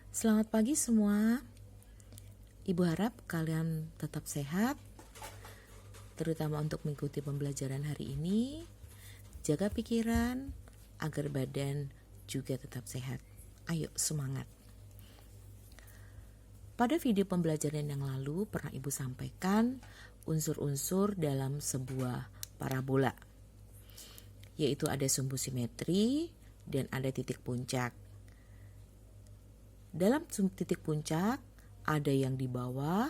Selamat pagi semua. Ibu harap kalian tetap sehat, terutama untuk mengikuti pembelajaran hari ini. Jaga pikiran agar badan juga tetap sehat. Ayo semangat. Pada video pembelajaran yang lalu pernah Ibu sampaikan unsur-unsur dalam sebuah parabola, yaitu ada sumbu simetri dan ada titik puncak. Dalam titik puncak ada yang di bawah,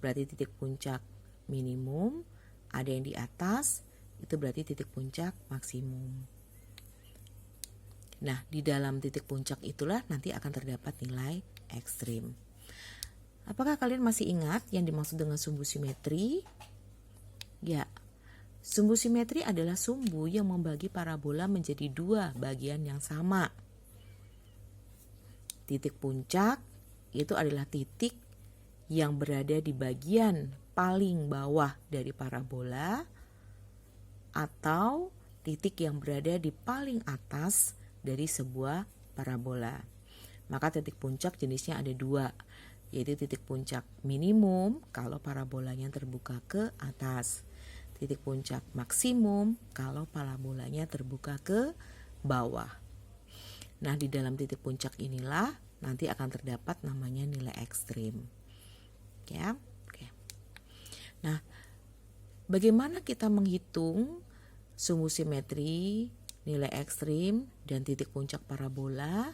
berarti titik puncak minimum, ada yang di atas, itu berarti titik puncak maksimum. Nah, di dalam titik puncak itulah nanti akan terdapat nilai ekstrim. Apakah kalian masih ingat yang dimaksud dengan sumbu simetri? Ya, sumbu simetri adalah sumbu yang membagi parabola menjadi dua bagian yang sama. Titik puncak itu adalah titik yang berada di bagian paling bawah dari parabola atau titik yang berada di paling atas dari sebuah parabola. Maka titik puncak jenisnya ada dua, yaitu titik puncak minimum kalau parabolanya terbuka ke atas, titik puncak maksimum kalau parabolanya terbuka ke bawah. Nah, di dalam titik puncak inilah nanti akan terdapat namanya nilai ekstrim. Ya, oke. Nah, bagaimana kita menghitung sumbu simetri, nilai ekstrim, dan titik puncak parabola?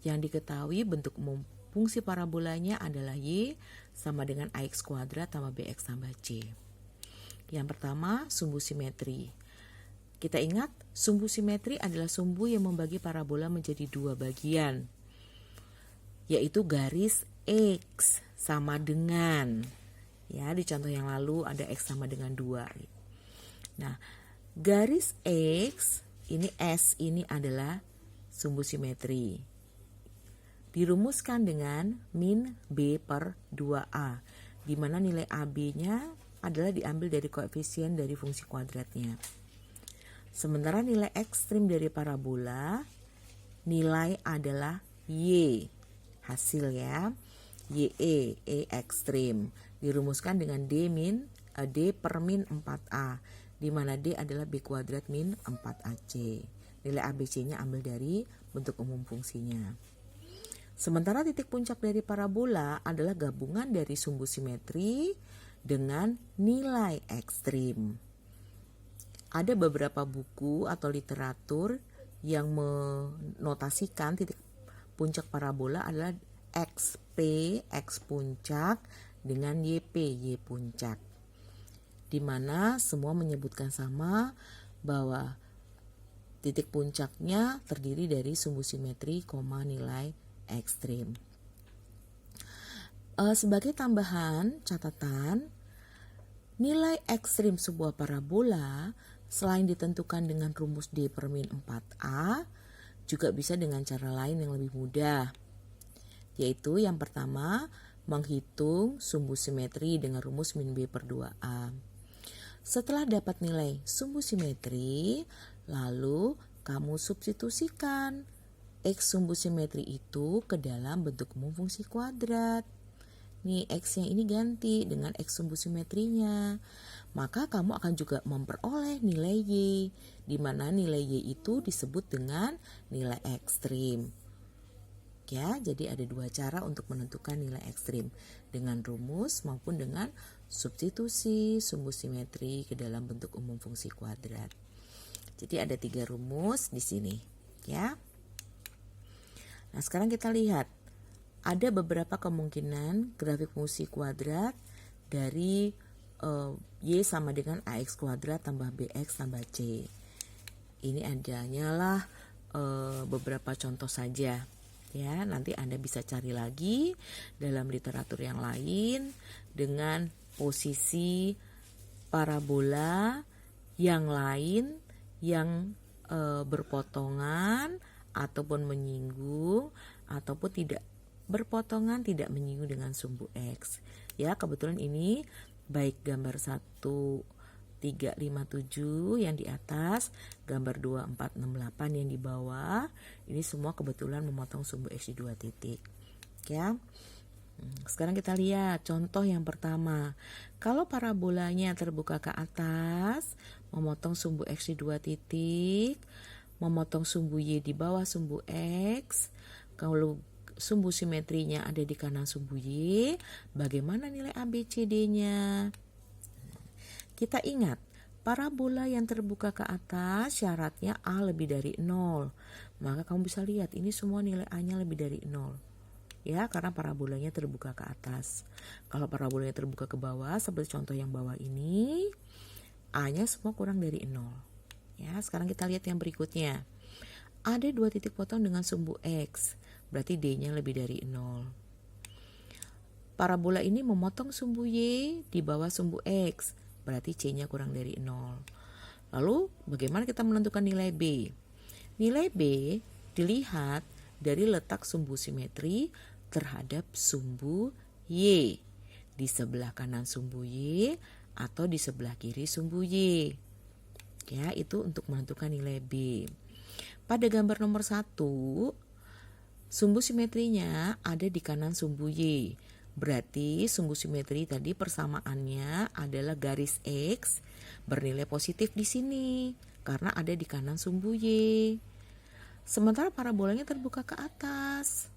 Yang diketahui bentuk umum fungsi parabolanya adalah Y sama dengan AX kuadrat tambah BX tambah C. Yang pertama, sumbu simetri. Kita ingat, sumbu simetri adalah sumbu yang membagi parabola menjadi dua bagian, yaitu garis X sama dengan, ya di contoh yang lalu ada X sama dengan 2. Nah, garis X, ini S, ini adalah sumbu simetri. Dirumuskan dengan min B per 2A, di mana nilai AB-nya adalah diambil dari koefisien dari fungsi kuadratnya. Sementara nilai ekstrim dari parabola, nilai adalah Y, hasil ya, YE, E ekstrim, dirumuskan dengan D per min 4A, di mana D adalah B kuadrat min 4AC. Nilai ABC-nya ambil dari bentuk umum fungsinya. Sementara titik puncak dari parabola adalah gabungan dari sumbu simetri dengan nilai ekstrim. Ada beberapa buku atau literatur yang menotasikan titik puncak parabola adalah XP, X puncak, dengan YP, Y puncak. Di mana semua menyebutkan sama bahwa titik puncaknya terdiri dari sumbu simetri, nilai ekstrim. Sebagai tambahan catatan, nilai ekstrim sebuah parabola selain ditentukan dengan rumus D per min 4A, juga bisa dengan cara lain yang lebih mudah. Yaitu yang pertama, menghitung sumbu simetri dengan rumus min B per 2A. Setelah dapat nilai sumbu simetri, lalu kamu substitusikan X sumbu simetri itu ke dalam bentuk umum fungsi kuadrat. Nih, X yang ini ganti dengan X sumbu simetrinya. Maka kamu akan juga memperoleh nilai Y, di mana nilai Y itu disebut dengan nilai ekstrim. Ya, jadi ada dua cara untuk menentukan nilai ekstrim, dengan rumus maupun dengan substitusi sumbu simetri ke dalam bentuk umum fungsi kuadrat. Jadi ada 3 rumus di sini, ya. Nah, sekarang kita lihat. Ada beberapa kemungkinan grafik fungsi kuadrat dari Y sama dengan AX kuadrat tambah BX tambah C. Ini adanya lah beberapa contoh saja. Ya, nanti Anda bisa cari lagi dalam literatur yang lain dengan posisi parabola yang lain yang berpotongan ataupun menyinggung ataupun tidak berpotongan, tidak menyinggung dengan sumbu X. Ya, kebetulan ini baik gambar 1 357 yang di atas, gambar 2468 yang di bawah. Ini semua kebetulan memotong sumbu X di 2 titik. Ya. Sekarang kita lihat contoh yang pertama. Kalau parabolanya terbuka ke atas, memotong sumbu X di 2 titik, memotong sumbu Y di bawah sumbu X. Kalau sumbu simetrinya ada di kanan sumbu Y, bagaimana nilai ABCD-nya? Kita ingat, parabola yang terbuka ke atas syaratnya A lebih dari 0. Maka kamu bisa lihat ini semua nilai A-nya lebih dari 0. Ya, karena parabolanya terbuka ke atas. Kalau parabolanya terbuka ke bawah, seperti contoh yang bawah ini, A-nya semua kurang dari 0. Ya, sekarang kita lihat yang berikutnya. Ada 2 titik potong dengan sumbu X, berarti D-nya lebih dari 0. Parabola ini memotong sumbu Y di bawah sumbu X, berarti C-nya kurang dari 0. Lalu, bagaimana kita menentukan nilai B? Nilai B dilihat dari letak sumbu simetri terhadap sumbu Y di sebelah kanan sumbu Y atau di sebelah kiri sumbu Y. Ya, itu untuk menentukan nilai B. Pada gambar nomor 1, sumbu simetrinya ada di kanan sumbu Y. Berarti sumbu simetri tadi persamaannya adalah garis X bernilai positif di sini karena ada di kanan sumbu Y. Sementara parabolanya terbuka ke atas.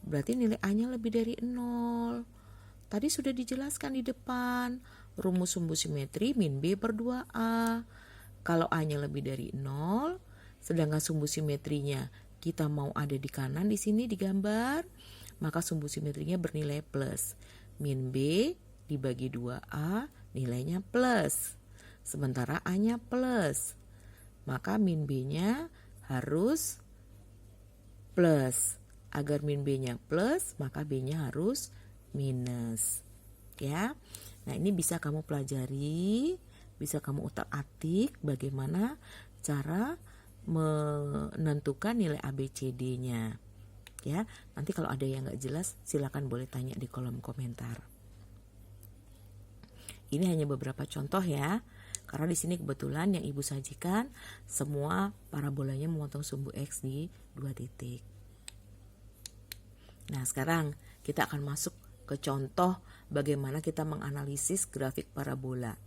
Berarti nilai A-nya lebih dari 0. Tadi sudah dijelaskan di depan. Rumus sumbu simetri min B per 2A. Kalau A-nya lebih dari 0, sedangkan sumbu simetrinya kita mau ada di kanan di sini di gambar, maka sumbu simetrinya bernilai plus. Min B dibagi 2A nilainya plus. Sementara A-nya plus. Maka min B-nya harus plus. Agar min B-nya plus, maka B-nya harus minus. Ya. Nah, ini bisa kamu pelajari, bisa kamu utak-atik bagaimana cara menentukan nilai ABCD-nya. Ya, nanti kalau ada yang nggak jelas, silakan boleh tanya di kolom komentar. Ini hanya beberapa contoh ya, karena di sini kebetulan yang ibu sajikan semua parabolanya memotong sumbu X di 2 titik. Nah, sekarang kita akan masuk ke contoh bagaimana kita menganalisis grafik parabola.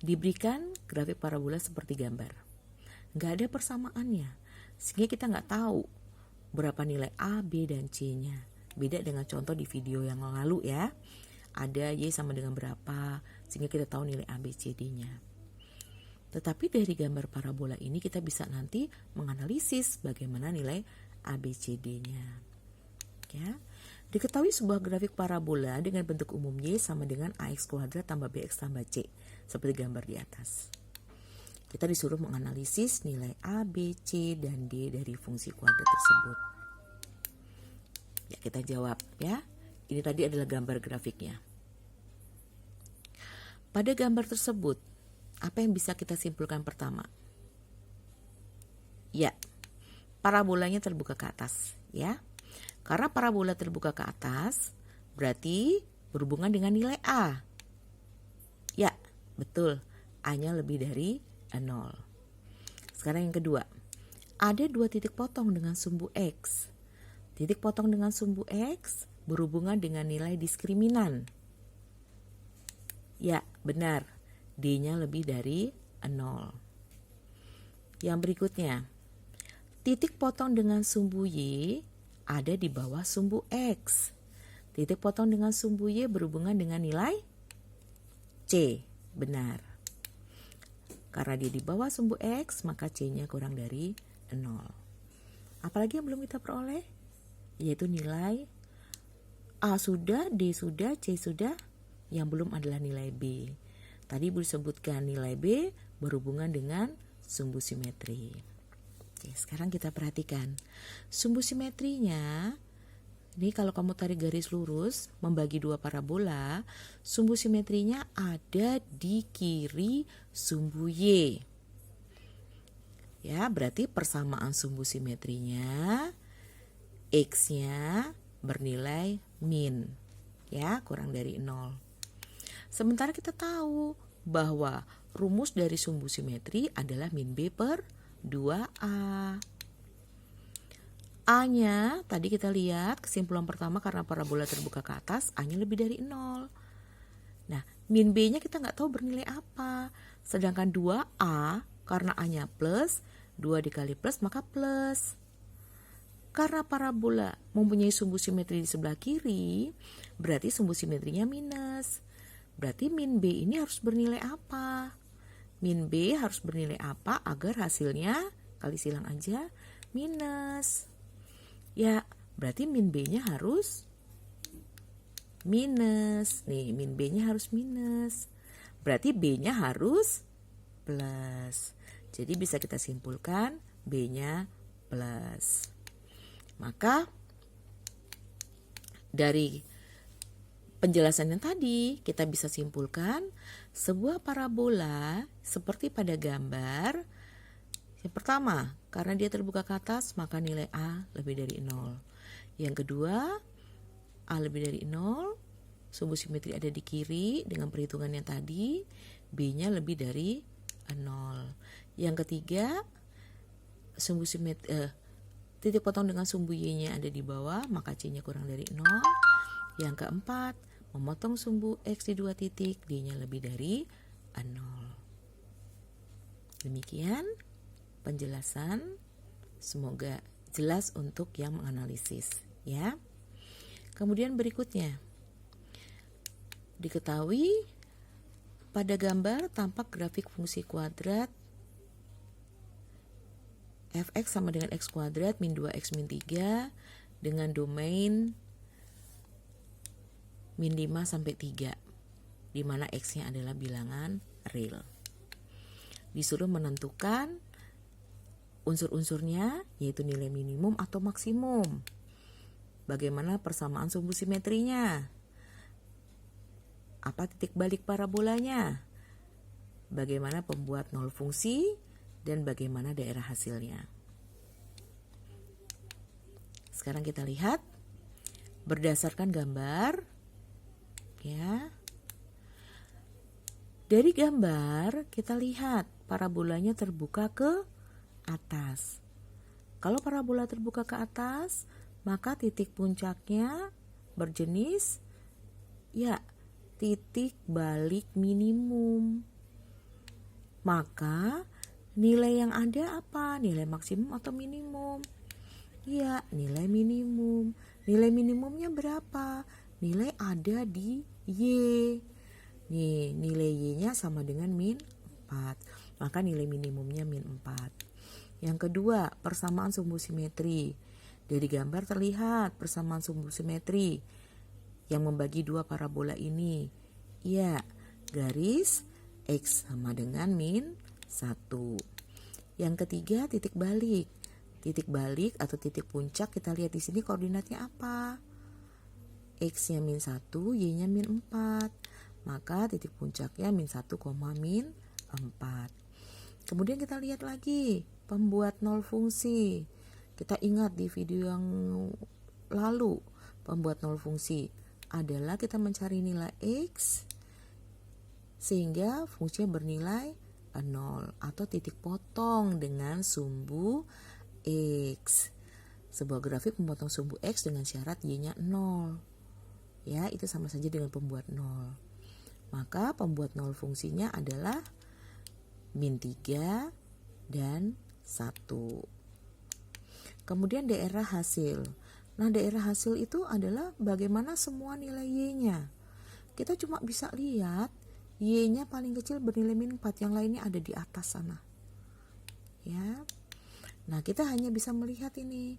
Diberikan grafik parabola seperti gambar. Nggak ada persamaannya, sehingga kita nggak tahu berapa nilai A, B, dan C-nya. Beda dengan contoh di video yang lalu ya. Ada Y sama dengan berapa, sehingga kita tahu nilai A, B, C, D-nya. Tetapi dari gambar parabola ini kita bisa nanti menganalisis bagaimana nilai ABCD-nya. Ya. Diketahui sebuah grafik parabola dengan bentuk umum Y sama dengan AX kuadrat tambah BX tambah C, seperti gambar di atas. Kita disuruh menganalisis nilai A, B, C, dan D dari fungsi kuadrat tersebut. Ya, kita jawab ya. Ini tadi adalah gambar grafiknya. Pada gambar tersebut, apa yang bisa kita simpulkan pertama? Ya, parabolanya terbuka ke atas, ya. Karena parabola terbuka ke atas, berarti berhubungan dengan nilai A. Ya, betul. A-nya lebih dari 0. Sekarang yang kedua. Ada 2 titik potong dengan sumbu X. Titik potong dengan sumbu X berhubungan dengan nilai diskriminan. Ya, benar. D-nya lebih dari 0. Yang berikutnya. Titik potong dengan sumbu Y ada di bawah sumbu X. Titik potong dengan sumbu Y berhubungan dengan nilai C. Benar. Karena dia di bawah sumbu X, maka C-nya kurang dari 0. Apalagi yang belum kita peroleh? Yaitu nilai A sudah, D sudah, C sudah. Yang belum adalah nilai B. Tadi Ibu disebutkan nilai B berhubungan dengan sumbu simetri. Oke, sekarang kita perhatikan sumbu simetrinya. Ini kalau kamu tarik garis lurus membagi 2 parabola, sumbu simetrinya ada di kiri sumbu Y. Ya, berarti persamaan sumbu simetrinya X-nya bernilai min. Ya, kurang dari 0. Sementara kita tahu bahwa rumus dari sumbu simetri adalah min B per 2A. A-nya tadi kita lihat kesimpulan pertama karena parabola terbuka ke atas, A-nya lebih dari 0. Nah, min B-nya kita nggak tahu bernilai apa. Sedangkan 2A karena A-nya plus, 2 dikali plus maka plus. Karena parabola mempunyai sumbu simetri di sebelah kiri, berarti sumbu simetrinya minus. Berarti min B ini harus bernilai apa? Min B harus bernilai apa agar hasilnya, kali silang aja, minus. Ya, berarti min B-nya harus minus. Nih, min B-nya harus minus. Berarti B-nya harus plus. Jadi bisa kita simpulkan B-nya plus. Maka dari penjelasan yang tadi kita bisa simpulkan sebuah parabola seperti pada gambar. Yang pertama, karena dia terbuka ke atas maka nilai A lebih dari 0. Yang kedua, A lebih dari 0, sumbu simetri ada di kiri dengan perhitungan yang tadi, B-nya lebih dari 0. Yang ketiga, sumbu simetri titik potong dengan sumbu Y-nya ada di bawah, maka C-nya kurang dari 0. Yang keempat, memotong sumbu X di 2 titik, D-nya lebih dari 0. Demikian penjelasan, semoga jelas untuk yang menganalisis, ya. Kemudian berikutnya, diketahui pada gambar tampak grafik fungsi kuadrat fx sama dengan x kuadrat min 2x min 3 dengan domain min 5 sampai 3, di mana x-nya adalah bilangan real. Disuruh menentukan unsur-unsurnya, yaitu nilai minimum atau maksimum. Bagaimana persamaan sumbu simetrinya? Apa titik balik parabolanya? Bagaimana pembuat nol fungsi? Dan bagaimana daerah hasilnya? Sekarang kita lihat berdasarkan gambar, ya. Dari gambar kita lihat parabolanya terbuka ke atas. Kalau parabola terbuka ke atas, maka titik puncaknya berjenis ya titik balik minimum. Maka nilai yang ada apa? Nilai maksimum atau minimum? Ya, nilai minimum. Nilai minimumnya berapa? Nilai ada di Y. Nih, nilai Y-nya sama dengan min 4. Maka nilai minimumnya min 4. Yang kedua, persamaan sumbu simetri. Dari gambar terlihat persamaan sumbu simetri yang membagi dua parabola ini. Ya, garis X sama dengan min 1. Yang ketiga, titik balik. Titik balik atau titik puncak kita lihat di sini koordinatnya apa? X-nya min 1, Y-nya min 4. Maka titik puncaknya min 1, min 4. Kemudian kita lihat lagi pembuat nol fungsi. Kita ingat di video yang lalu, pembuat nol fungsi adalah kita mencari nilai X sehingga fungsinya bernilai 0 atau titik potong dengan sumbu X. Sebuah grafik memotong sumbu X dengan syarat Y-nya 0. Ya, itu sama saja dengan pembuat 0. Maka pembuat nol fungsinya adalah min 3 dan 1. Kemudian daerah hasil. Nah, daerah hasil itu adalah bagaimana semua nilai Y-nya. Kita cuma bisa lihat Y-nya paling kecil bernilai min 4, yang lainnya ada di atas sana. Ya. Nah, kita hanya bisa melihat ini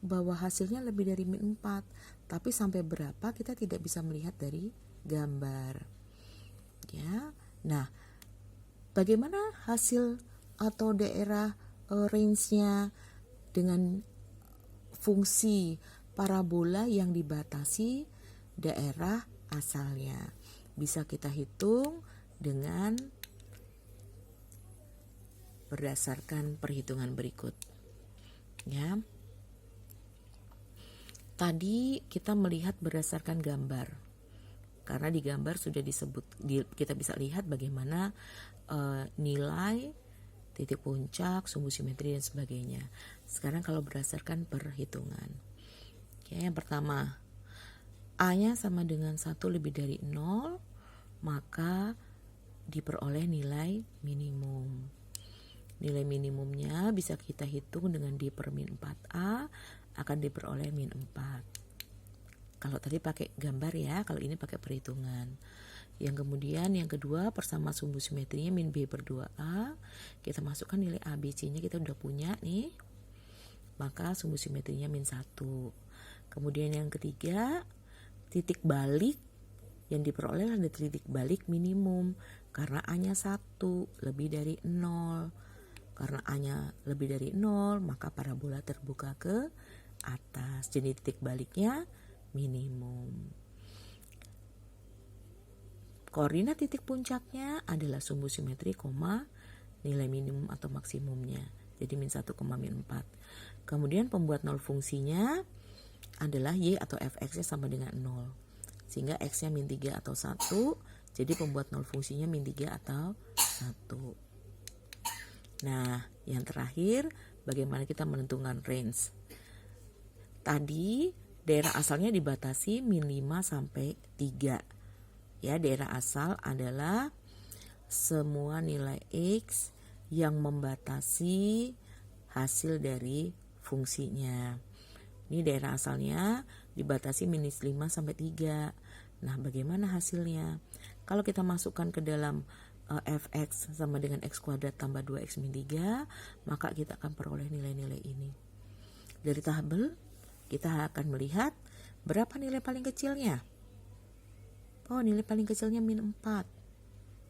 bahwa hasilnya lebih dari min 4, tapi sampai berapa kita tidak bisa melihat dari gambar. Ya. Nah, bagaimana hasil atau daerah range-nya dengan fungsi parabola yang dibatasi daerah asalnya? Bisa kita hitung dengan berdasarkan perhitungan berikut. Ya. Tadi kita melihat berdasarkan gambar. karena di gambar sudah disebut, kita bisa lihat bagaimana nilai titik puncak, sumbu simetri dan sebagainya. Sekarang kalau berdasarkan perhitungan. Oke, yang pertama, A-nya sama dengan 1 lebih dari 0, maka diperoleh nilai minimum. Nilai minimumnya bisa kita hitung dengan D per min 4A akan diperoleh min 4. Kalau tadi pakai gambar ya, kalau ini pakai perhitungan. Yang kemudian yang kedua, persama sumbu simetrinya min B per 2A. Kita masukkan nilai A, B, C-nya kita udah punya nih. Maka sumbu simetrinya min 1. Kemudian yang ketiga, titik balik yang diperoleh adalah titik balik minimum. Karena A-nya 1 lebih dari 0. Karena A-nya lebih dari 0, maka parabola terbuka ke atas. Jadi titik baliknya minimum. Koordinat titik puncaknya adalah sumbu simetri, nilai minimum atau maksimumnya. Jadi min 1, min 4. Kemudian pembuat nol fungsinya adalah Y atau fx-nya sama dengan 0. Sehingga x-nya min 3 atau 1. Jadi pembuat nol fungsinya min 3 atau 1. Nah, yang terakhir, bagaimana kita menentukan range. Tadi daerah asalnya dibatasi min 5 sampai 3. Ya, daerah asal adalah semua nilai X yang membatasi hasil dari fungsinya. Ini daerah asalnya dibatasi minus 5 sampai 3. Nah, bagaimana hasilnya? Kalau kita masukkan ke dalam fx sama dengan x kuadrat tambah 2x min 3, maka kita akan peroleh nilai-nilai ini. Dari tabel, kita akan melihat berapa nilai paling kecilnya. Oh, nilai paling kecilnya min 4.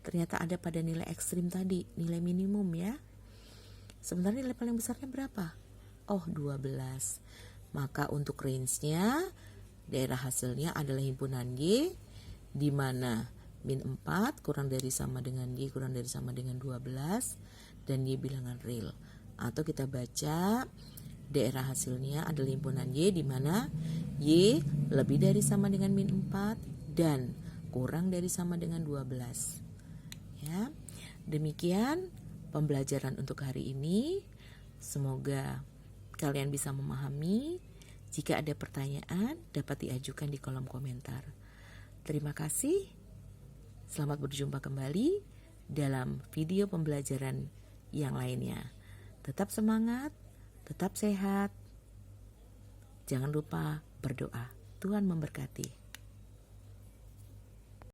Ternyata ada pada nilai ekstrim tadi, nilai minimum ya. Sebenarnya nilai paling besarnya berapa? Oh, 12. Maka untuk range-nya, daerah hasilnya adalah himpunan Y, di mana min 4 kurang dari sama dengan Y kurang dari sama dengan 12, dan Y bilangan real. Atau kita baca daerah hasilnya adalah himpunan Y, di mana Y lebih dari sama dengan min 4 dan kurang dari sama dengan 12. Ya. Demikian pembelajaran untuk hari ini. Semoga kalian bisa memahami. Jika ada pertanyaan, dapat diajukan di kolom komentar. Terima kasih. Selamat berjumpa kembali dalam video pembelajaran yang lainnya. Tetap semangat, tetap sehat. Jangan lupa berdoa. Tuhan memberkati.